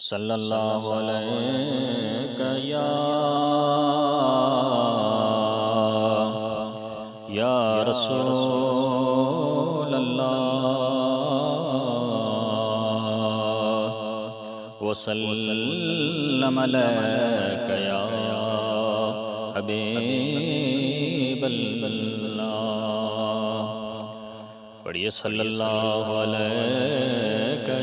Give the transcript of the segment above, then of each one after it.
सल्लल्लाहु अलैहि या रसूल अल्लाह वसल्लम अलैका या हबीब अल्लाह। पढ़िए सल्लल्लाहु अलैका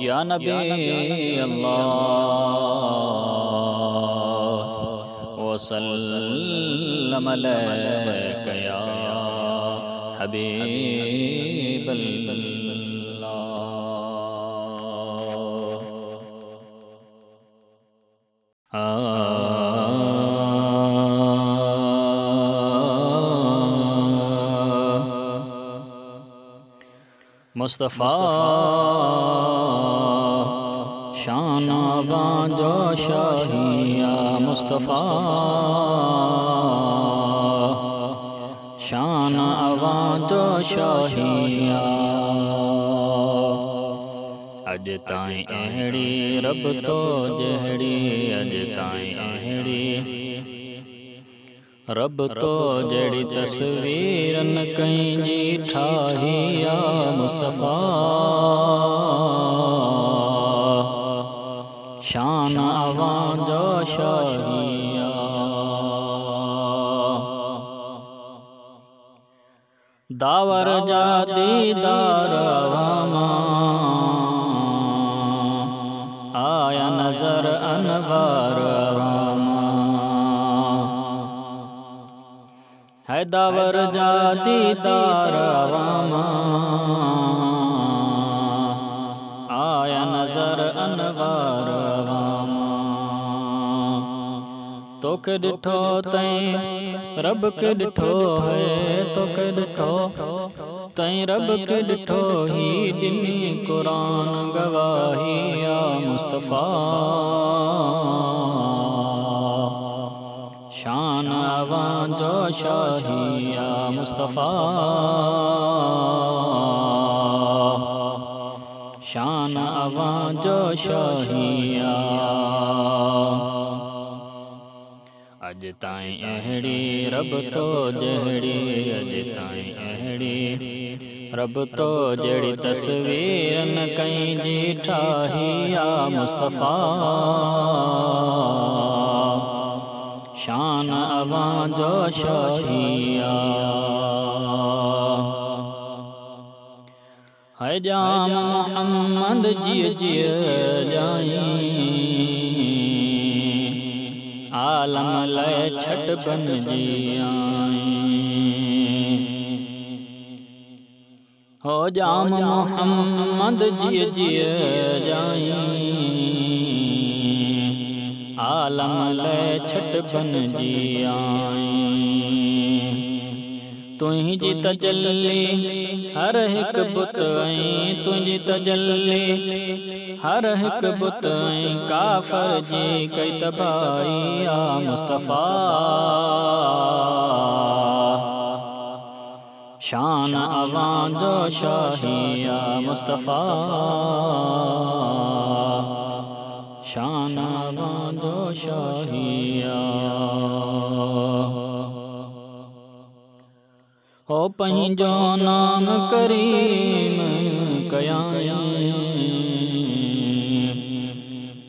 या नबी अल्लाह वसल्लम अलैका या हबीब मुस्तफ़ा शान बाजो शाहिया मुस्तफ़ा शान आवाजो शाहिया अज ताईं अहिड़ी रब तो जहिड़ी अज ताईं अहिड़ी रब तो जड़ी तस्वीर न कहीं जी ठाही या मुस्तफ़ा शान आवाजो शाहिया दावर जा दीदार वामा आया नजर अनवार वामा है दावर जा दीदार वामा आया नजर अनवार वामा तोखे ॾिठो तई रब के ॾिठो है तोखे ॾिठो तई रब के ॾिठो ही ॾिनी कुरान गवाही या मुस्तफ़ा शान आवाजो शाहिया मुस्तफ़ा शान आवाजो शाहिया अज ताईं अहिड़ी रब तो जहिड़ी अज ताईं अहिड़ी रब तो जड़ी तस्वीर न कहीं जी ठाही या मुस्तफ़ा शान आवाजो शाहिया है जाम मोहम्मद जिय जिय जाई आलम लय छठ बन जी आई हो जाम मोहम्मद जिय जिय जाई आलम लय छठ बन जी आई तुझी जी तजल्ली हर एक बुत आई तुझी तजल्ली हर एक बुत आई काफर जी कई तबाही या मुस्तफ़ा शान आवाजो शाहिया मुस्तफ़ा शान आवाजो शाहिया हो पंहिंजो नाम करीम कयाई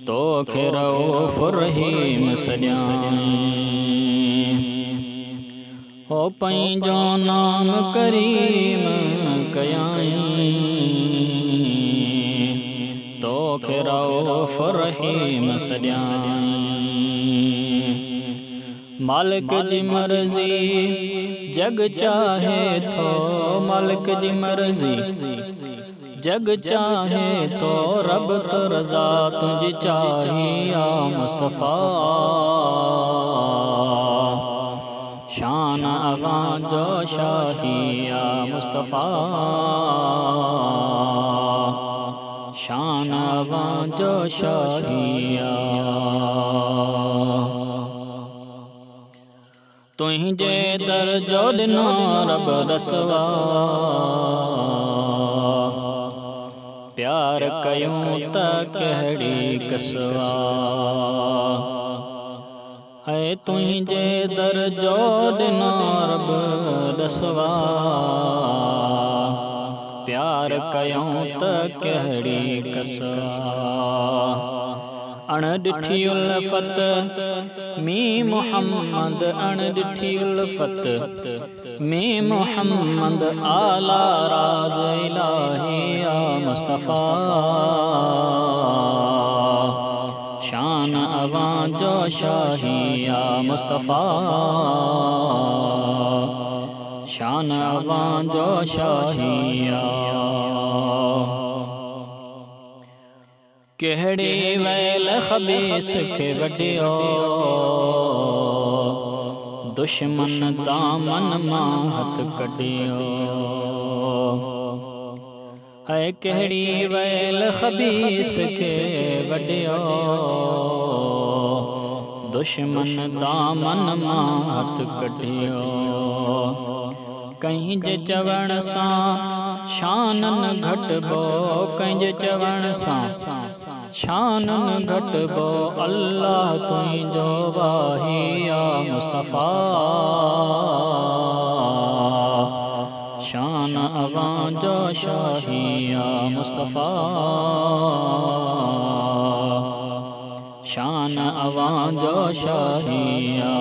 तोखे रऊफ़ रहीम सॼाई हो पंहिंजो नाम करीम कयाई तोखे रऊफ़ रहीम सॼाई मालिक जी मर्ज़ी जग चाहे तो मालिक जी मर्ज़ी जग चाहे तो रब तो रज़ा तुझी चाही या मुस्तफ़ा शान आवाजो शाहिया मुस्तफ़ा शान आवाजो शाहिया तुझे दर जो ॾिनो रब रसवा कयूं त कहिड़ी कसवा है तुंहिंजे दर जो ॾिनो रब दसवा प्यार कयूं त कहिड़ी कसवा अण ॾिठी उल्फत मी मुहम्मद अण ॾिठी उल्फत मी मुहम्मद आला राज इलाही या मुस्तफ़ा शान अवां जो शाही या मुस्तफ़ा शान अवां जो शाही या कहिड़ी वैल ख़बीस खे वढियो दुश्मन दामन मां हथ कढियो है कहिड़ी वैल ख़बीस खे वढियो दुश्मन दामन मां हथ कढियो कंहिं जे चवण सां शानन घटबो कंहिं जे चवण सां शानन घटबो अल्लाह तुंहिंजो वाही या मुस्तफ़ा शान अवां जो शाही या मुस्तफ़ा शान अवां जो शाही या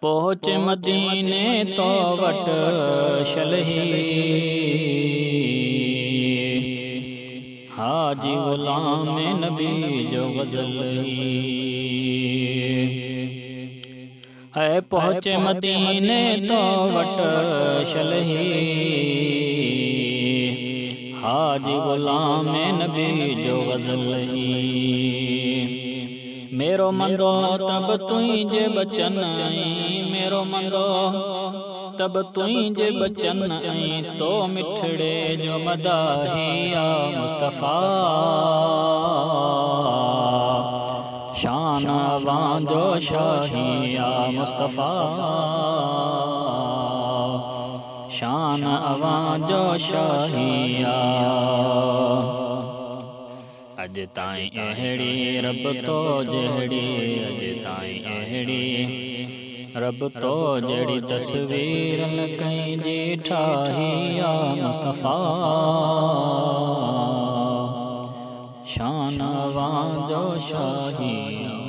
पहुँच मदीने तो वट शलही हाजी गुलाम नबी जो गज़ल है पहुँच मदीने तो वट शलही हाजी गुलाम नबी जो गज़ल मेरो मंदो तब तुंहिंजे बचन मेरो मंदो तब तुंहिंजे बचन तो मिठड़े जो मदाही या मुस्तफ़ा शान अवां जो शाही या मुस्तफ़ा शान अवां जो शाही या अज ताईं अहिड़ी रब तो जहिड़ी अज ताईं अहिड़ी रब तो जहिड़ी तस्वीर न कंहिंजी ठाही या मुस्तफ़ा शान अवां जो शाही।